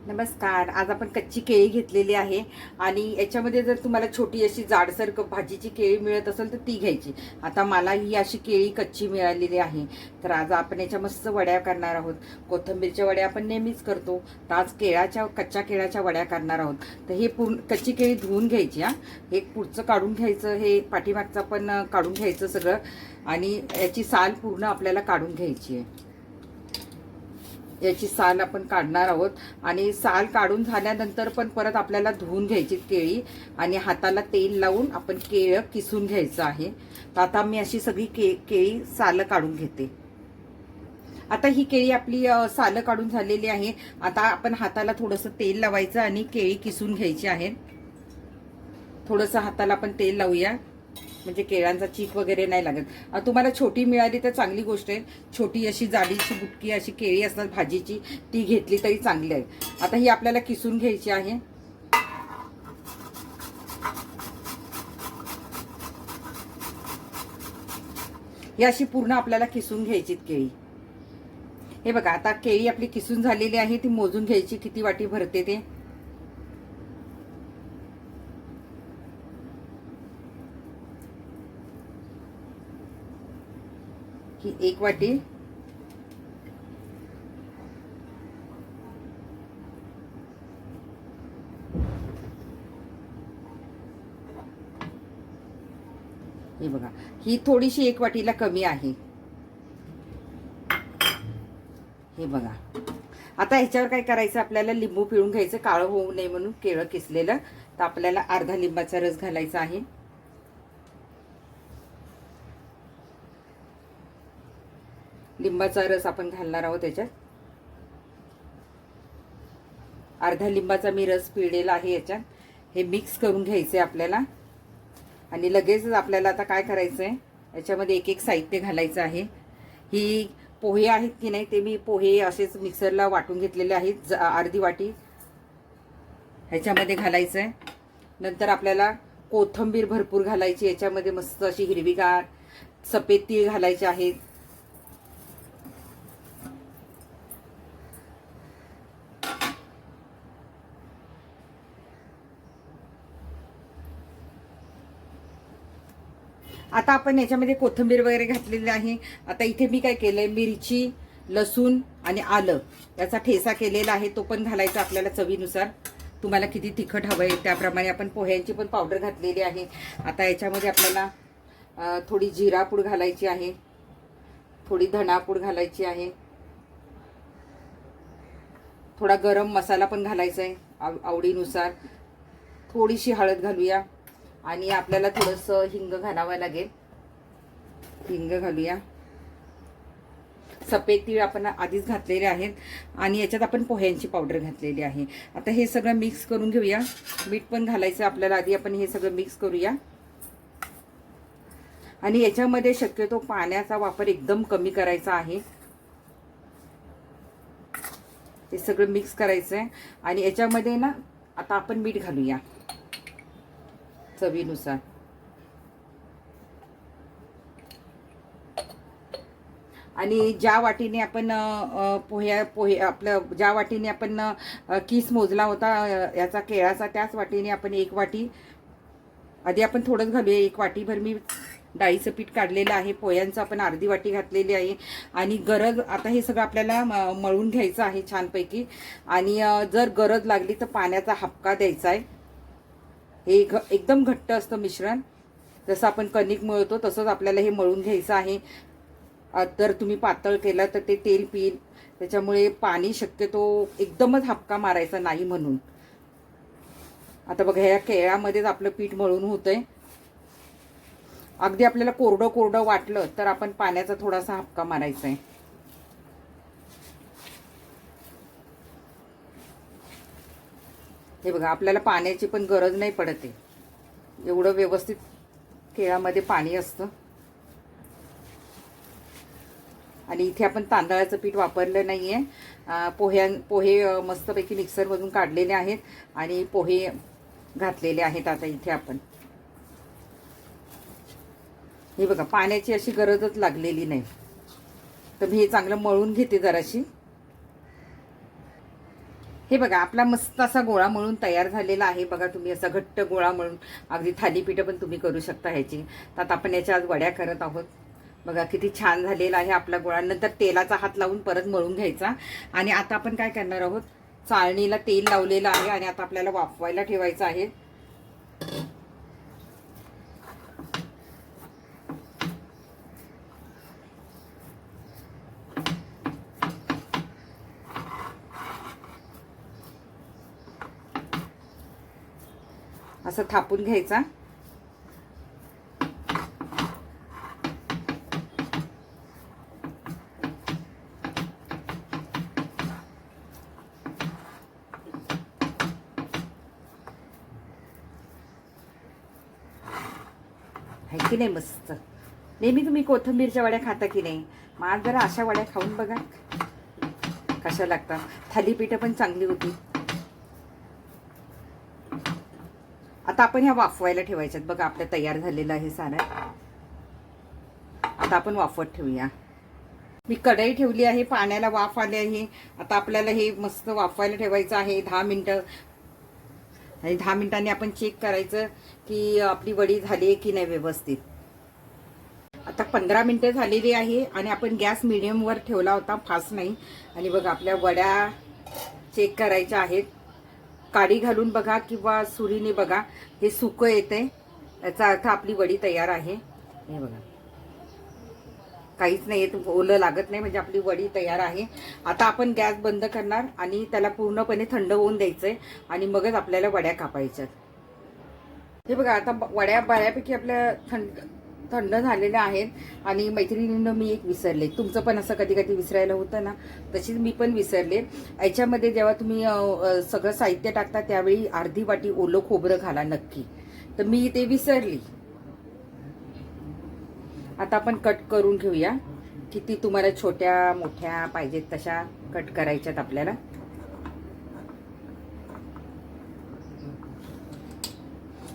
नमस्कार. आज आपण कच्ची केळी घेतलेली आहे आणि याच्यामध्ये जर तुम्हाला छोटी अशी जाडसर भाजीची केळी मिळत असेल तर ती घ्यायची. आता मला ही अशी केळी कच्ची मिळालेली आहे, तर आज आपण याच्या मस्त वड्या करणार आहोत. कोथिंबीरच्या वड्या आपण नेहमीच करतो, तर आज कच्च्या केळाच्या वड्या करणार आहोत. तर हे पूर्ण कच्ची केळी धुवून घ्यायची. हे पुढचं काढून घ्यायचं, हे पाठीमागचं पण काढून घ्यायचं सगळं, आणि याची साल पूर्ण आपल्याला काढून घ्यायची आहे. याची साल आपण काढणार आहोत आणि साल काढून झाल्यानंतर पण परत आपल्याला धुवून घ्यायची केळी आणि हाताला तेल लावून आपण केळं किसून घ्यायचं आहे. तर आता मी अशी सगळी केळी साल काढून घेते. आता ही केळी आपली साल काढून झालेली आहे. आता आपण हाताला थोडंसं तेल लावायचं आणि केळी किसून घ्यायची आहे. थोडंसं हाताला आपण तेल लावूया, म्हणजे केळांचा चीक वगैरे नाही लागत. तुम्हाला छोटी मिळाली तर चांगली गोष्ट आहे. छोटी अशी जाडीची बुटकी अशी केळी असतात भाजीची, ती घेतली तरी चांगली आहे. आता ही आपल्याला किसून घ्यायची आहे. ही अशी पूर्ण आपल्याला किसून घ्यायची केळी. हे बघा, आता केळी आपली किसून झालेली आहे. ती मोजून घ्यायची किती वाटी भरते ते. ही 1 वाटी. हे बघा, ही थोडीशी 1 वाटीला कमी आहे. हे बघा, आता ह्याच्यावर काय करायचं, आपल्याला लिंबू पिळून घ्यायचं, काळं होऊ नये म्हणून केळं किसलेलं. तर आपल्याला अर्धा लिंबाचा रस घालायचा आहे. लिंबाचा रस आपण घालणार आहोत त्याच्यात. अर्धा लिंबाचा मी रस पिळलेला आहे याच्यात. हे मिक्स करून घ्यायचंय आपल्याला. आणि लगेचच आपल्याला आता काय करायचंय, याच्यामध्ये एक एक साहित्य घालायचं आहे. ही पोहे आहेत की नाही, ते मी पोहे असेच मिक्सरला वाटून घेतलेले आहेत. अर्धी वाटी ह्याच्यामध्ये घालायचंय. नंतर आपल्याला कोथिंबीर भरपूर घालायची याच्यामध्ये, मस्त अशी हिरवीगार. सफेद तीळ घालायचे आहेत. आता आपण याच्यामध्ये कोथिंबीर वगैरे घातलेली आहे. आता इथे मी काय केलंय, मिरची, लसूण आणि आलं याचा ठेचा केलेला आहे, तो पण घालायचा आपल्याला चवीनुसार. तुम्हाला किती तिखट हवंय त्याप्रमाणे. आपण पोह्यांची पण पावडर घातलेली आहे. आता याच्यामध्ये आपल्याला थोडी जिरापूड घालायची आहे, थोडी धणापूड घालायची आहे, थोडा गरम मसाला पण घालायचा आहे आवडीनुसार. थोडीशी हळद घालूया आणि आपल्याला थोडंसं हिंग घालावं लागेल. हिंग घालूया. सफेद तीळ आपण आधीच घातलेले आहेत आणि याच्यात आपण पोह्यांची पावडर घातलेली आहे. आता हे सगळं मिक्स करून घेऊया. मीठ पण घालायचं आपल्याला आधी. आपण हे सगळं मिक्स करूया आणि याच्यामध्ये शक्यतो पाण्याचा वापर एकदम कमी करायचा आहे. हे सगळं मिक्स करायचं आहे आणि याच्यामध्ये ना आता आपण मीठ घालूया चवीनुसार. आणि ज्या वाटीने आपण पोहे आपलं ज्या वाटीने आपण किस मोजला होता याचा केळाचा, त्याच वाटीने आपण 1 वाटी आधी आपण थोडंच घालूया. 1 वाटीभर मी डाळीचं पीठ काढलेलं आहे. पोह्यांचं आपण अर्धी वाटी घातलेली आहे. आणि गरज, आता हे सगळं आपल्याला मळून घ्यायचं आहे छानपैकी. आणि जर गरज लागली तर पाण्याचा हापका द्यायचा आहे. हे एकदम घट्ट असतं मिश्रण, जसं आपण कणिक मळतो तसंच आपल्याला हे मळून घ्यायचं आहे. जर तुम्ही पातळ केलं तर ते तेल पिईल, त्याच्यामुळे पाणी शक्यतो एकदमच हापका मारायचा नाही म्हणून. आता बघा, ह्या केळ्यामध्येच आपलं पीठ मळून होतंय. अगदी आपल्याला कोरडं कोरडं वाटलं तर आपण पाण्याचा थोडासा हापका मारायचा आहे. हे बघा, आपल्याला पाण्याची पण गरज नाही पडत आहे, एवढं व्यवस्थित केळामध्ये पाणी असतं. आणि इथे आपण तांदळाचं पीठ वापरलं नाही आहे. पोहे मस्तपैकी मिक्सरमधून काढलेले आहेत आणि पोहे घातलेले आहेत. आता इथे आपण हे बघा, पाण्याची अशी गरजच लागलेली नाही. तर मी हे चांगलं मळून घेते जराशी. हे बघा आपला मस्त असा गोळा मळून तयार झालेला आहे बघा. तुम्ही असा घट्ट गोळा मळून अगदी थालीपीठं पण तुम्ही करू शकता ह्याची. तर आता आपण याच्या आज वड्या करत आहोत. बघा किती छान झालेला आहे आपला गोळा. नंतर तेलाचा हात लावून परत मळून घ्यायचा. आणि आता आपण काय करणार आहोत, चाळणीला तेल लावलेलं आहे आणि आता आपल्याला वाफवायला ठेवायचं आहे. असं थापून घ्यायचा. आहे की नाही मस्त. नेहमी तुम्ही कोथिंबीरच्या वड्या खाता की नाही, मग आज जरा अशा वड्या खाऊन बघा कशा लागतात. थालीपीठं पण चांगली होती. आता आपण ह्या वाफवायला ठेवायच्यात बघा. आपल्या तयार झालेलं आहे सारं. आता आपण वाफवत ठेवूया. मी कढई ठेवली आहे, पाण्याला वाफ आली आहे. आता आपल्याला हे मस्त वाफवायला ठेवायचं आहे 10 मिनिटं. आणि 10 मिनिटांनी आपण चेक करायचं की आपली वडी झाली आहे की नाही व्यवस्थित. आता 15 मिनिटं झालेली आहे आणि आपण गॅस मिडियमवर ठेवला होता, फास्ट नाही. आणि बघा आपल्या वड्या चेक करायच्या आहेत. काडी घालून बघा किंवा सुरीने बघा, हे सुकं येते, याचा अर्थ आपली वडी तयार आहे. हे बघा काहीच नाही, ओलं लागत नाही, म्हणजे आपली वडी तयार आहे. आता आपण गॅस बंद करणार आणि त्याला पूर्णपणे थंड होऊन द्यायचंय आणि मगच आपल्याला वड्या कापायच्यात. हे बघा आता वड्या बऱ्यापैकी आपल्या थंड झालेल्या आहेत. आणि मैत्रिणींना मी एक विसरले, तुमचं पण असं कधी कधी विसरायला होतं ना, तशीच मी पण विसरले. याच्यामध्ये जेव्हा तुम्ही सगळं साहित्य टाकता त्यावेळी अर्धी वाटी ओलं खोबरं घाला नक्की. तर मी ते विसरली. आता आपण कट करून घेऊया. किती तुम्हाला छोट्या मोठ्या पाहिजेत तशा कट करायच्यात आपल्याला.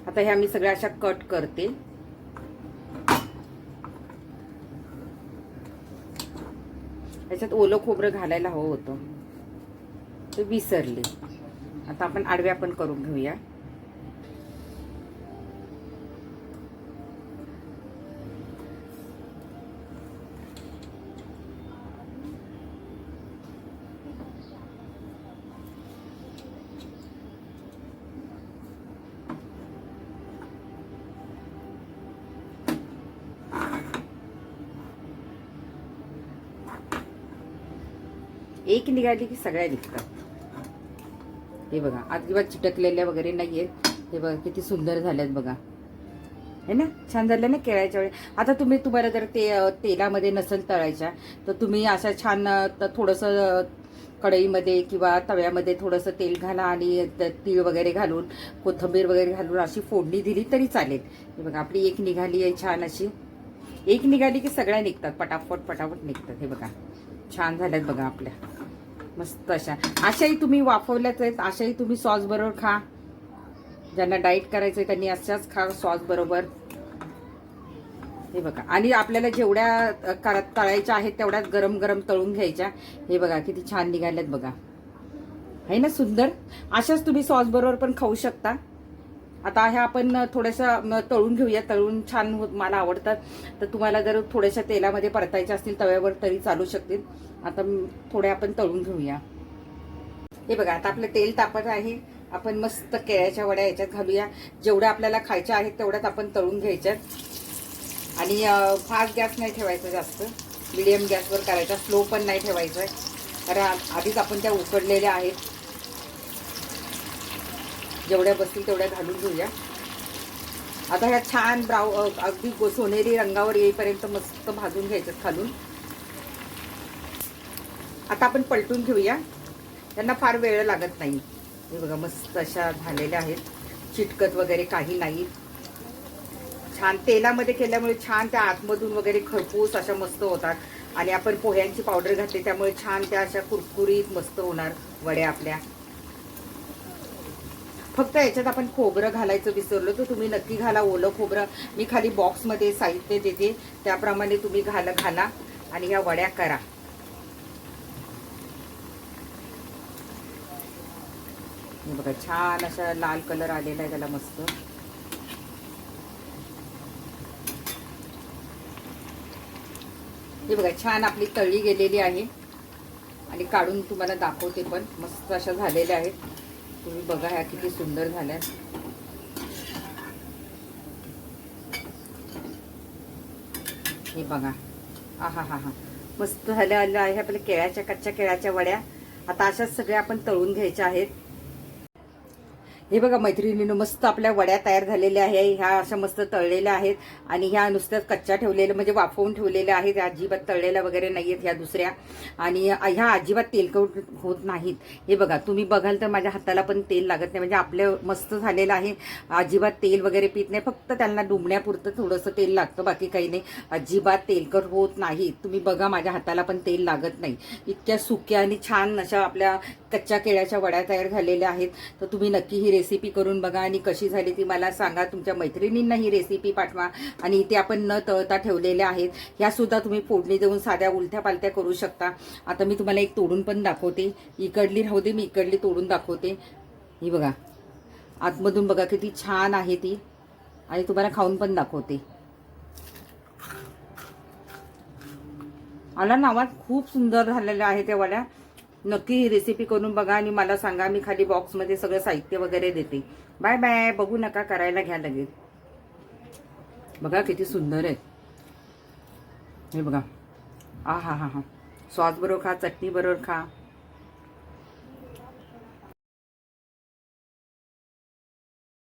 आता ह्या मी सगळ्या अशा कट करते. याच्यात ओलं खोबरं घालायला हवं होतं, ते विसरले. आता आपण आडव्या पण करून घेऊया. एक निघाली की सगळ्या निघतात. हे बघा अजिबात चिटकलेल्या वगैरे नाहीयेत. हे बघा किती सुंदर झाल्यात बघा, है ना, छान झालं ना केळ्याच्या वेळी. आता तुम्हाला जर तेलामध्ये नसेल तळायच्या तर तुम्ही अशा छान थोडंसं कढईमध्ये किंवा तव्यामध्ये थोडंसं तेल घाला आणि तीळ वगैरे घालून कोथिंबीर वगैरे घालून अशी फोडणी दिली तरी चालेल. हे बघा आपली एक निघाली आहे छान अशी. एक निघाली की सगळ्या निघतात, पटापट पटापट निघतात. हे बघा छान झाल्यात बघा आपल्या मस्त अशा. अशाही तुम्ही वाफवल्याच आहेत, अशाही तुम्ही सॉस बरोबर खा. ज्यांना डाएट करायचंय त्यांनी अशाच खा सॉस बरोबर. हे बघा आणि आपल्याला जेवढ्या तळायच्या आहेत तेवढ्याच गरम गरम तळून घ्यायच्या. हे बघा किती छान निघाल्यात बघा, आहे ना सुंदर. अशाच तुम्ही सॉस बरोबर पण खाऊ शकता. आता ह्या आपण थोड्याशा तळून घेऊया. तळून छान मला आवडतात. तर तुम्हाला जर थोड्याशा तेलामध्ये परतायच्या असतील तव्यावर तरी चालू शकतील. आता थोड्या आपण तळून घेऊया. हे बघा आता आपलं तेल तापत आहे. आपण मस्त केळ्याच्या वड्या याच्यात घालूया. जेवढ्या आपल्याला खायच्या आहेत तेवढ्याच आपण तळून घ्यायच्यात. आणि फास्ट गॅस नाही ठेवायचा, जास्त मिडियम गॅसवर करायचा, स्लो पण नाही ठेवायचं आहे, कारण आधीच आपण त्या उकडलेल्या आहेत. जेवढ्या बसतील तेवढ्या घालून घेऊया. आता ह्या छान अगदी सोनेरी रंगावर येईपर्यंत मस्त भाजून घ्यायच्यात खालून. आता आपण पलटून घेऊया. त्यांना फार वेळ लागत नाही. हे बघा मस्त अशा झालेल्या आहेत, चिटकत वगैरे काही नाही. छान तेलामध्ये केल्यामुळे छान त्या आतमधून वगैरे खरपूस अशा मस्त होतात. आणि आपण पोह्यांची पावडर घातली त्यामुळे छान त्या अशा कुरकुरीत मस्त होणार वड्या आपल्या. फक्त याच्यात आपण खोबरं घालायचं विसरलो तर तुम्ही नक्की घाला ओलं खोबरं. मी खाली बॉक्समध्ये साहित्य देते, त्याप्रमाणे तुम्ही घाला आणि ह्या वड्या करा. हे बघा छान असा लाल कलर आलेला आहे त्याला मस्त. हे बघा छान आपली तळली गेलेली आहे आणि काढून तुम्हाला दाखवते पण मस्त अशा झालेल्या आहेत. तुम्ही बघा ह्या किती सुंदर झाल्या. हे बघा आहा हा हा मस्त झाल्या आहे आपल्या केळ्याच्या कच्च्या केळ्याच्या वड्या. आता अशाच सगळ्या आपण तळून घ्यायच्या आहेत. हे बघा मैत्रिणींनो मस्त आपल्या वड्या तयार झालेल्या आहे. ह्या अशा मस्त तळलेल्या आहेत आणि ह्या नुसत्याच कच्च्या ठेवलेल्या म्हणजे वाफवून ठेवलेल्या आहेत. अजिबात तळलेल्या वगैरे नाही आहेत ह्या दुसऱ्या. आणि ह्या अजिबात तेलकट होत नाहीत. हे बघा तुम्ही बघाल तर माझ्या हाताला पण तेल लागत नाही. म्हणजे आपलं मस्त झालेलं आहे. अजिबात तेल वगैरे पित नाही. फक्त त्यांना डुंबण्यापुरतं थोडंसं तेल लागतं, बाकी काही नाही. अजिबात तेलकट होत नाही. तुम्ही बघा माझ्या हाताला पण तेल लागत नाही. इतक्या सुक्या आणि छान अशा आपल्या कच्च्या केळ्याच्या वड्या तयार झालेल्या आहेत. तर तुम्ही नक्की ही रेसिपी करून बघा आणि कशी झाली ती मला सांगा. तुमच्या मैत्रिणींना ही रेसिपी पाठवा. आणि इथे आपण न तळता ठेवलेल्या आहेत ह्या सुद्धा तुम्ही फोडणी देऊन साध्या उलट्या पालत्या करू शकता. आता मी तुम्हाला एक तोडून पण दाखवते. इकडली राहू दे, मी इकडली तोडून दाखवते. ही बघा आतमधून बघा किती छान आहे ती आणि तुम्हाला खाऊन पण दाखवते. आला ना आवाज? खूप सुंदर झालेल्या आहे त्या वड्या. नक्की ही रेसिपी करून बघा आणि मला सांगा. मी खाली बॉक्समध्ये सगळं साहित्य वगैरे देते. Bye bye. बघू नका, करायला घ्या लगेच. बघा किती सुंदर आहे. हे बघा आ हा हा हा सॉस बरोबर खा, चटणी बरोबर खा.